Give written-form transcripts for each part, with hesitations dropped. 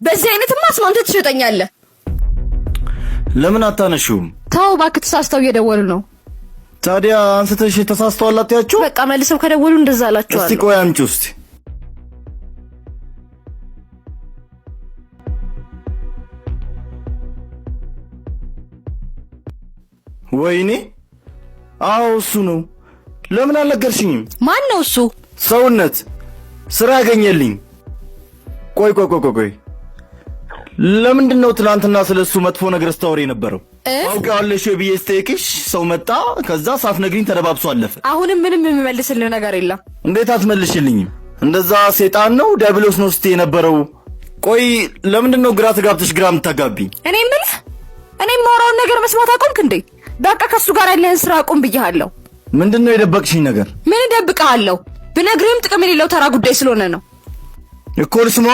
በዚህ አይነትማ አስማምተህ ትሸጠኛለህ። ለምን አታነሺውም? ተው እባክህ፣ ተሳስተው እየደወሉ ነው። ታዲያ አንስተሽ ተሳስተዋል አትያቸው? በቃ መልሰው ከደወሉ እንደዛ አላችኋለሁ። እስቲ ቆይ አምጪው እስቲ። ወይኔ አዎ እሱ ነው። ለምን አልነገርሽኝም? ማን ነው እሱ? ሰውነት ስራ ያገኘልኝ። ቆይ ለምንድን ነው ትናንትና ስለሱ መጥፎ ነገር ስታወሪ የነበረው? አውቃለሽ ብዬ ስጠይቅሽ ሰው መጣ፣ ከዛ ሳትነግሪኝ ተደባብሶ አለፈ። አሁንም ምንም የምመልስልህ ነገር የለም። እንዴት አትመልሽልኝም? እንደዛ ሴጣን ነው ዲያብሎስ ነው ስትይ የነበረው። ቆይ ለምንድን ነው ግራ ተጋብተሽ ግራ የምታጋቢኝ? እኔ የማወራውን ነገር መስማት አቆምክ እንዴ? በቃ ከሱ ጋር ያለህን ስራ አቁም ብዬሃለሁ። ምንድን ነው የደበቅሽኝ ነገር? ምን እደብቅሃለሁ? ብነግርህም ጥቅም የሌለው ተራ ጉዳይ ስለሆነ ነው እኮ። ልስማ?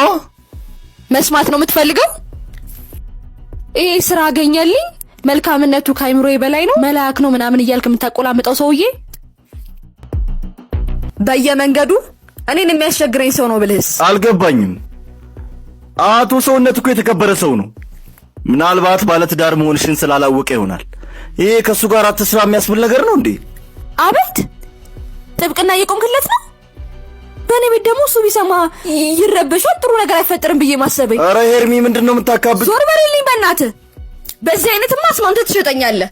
መስማት ነው የምትፈልገው? ይሄ ስራ አገኘልኝ፣ መልካምነቱ ከአይምሮዬ በላይ ነው፣ መልአክ ነው ምናምን እያልክ የምታቆላምጠው ሰውዬ በየመንገዱ እኔን የሚያስቸግረኝ ሰው ነው ብልህስ? አልገባኝም። አቶ ሰውነት እኮ የተከበረ ሰው ነው። ምናልባት ባለትዳር መሆንሽን ስላላወቀ ይሆናል። ይሄ ከሱ ጋር አትስራ የሚያስብል ነገር ነው እንዴ? አቤት ጥብቅና እየቆምክለት ነው። በእኔ ቤት ደግሞ እሱ ቢሰማ ይረበሻል፣ ጥሩ ነገር አይፈጠርም ብዬ ማሰበኝ። ኧረ ሄርሚ ምንድን ነው የምታካብድ? ዞር በልልኝ በእናትህ። በዚህ አይነትማ አስማምተህ ትሸጠኛለህ።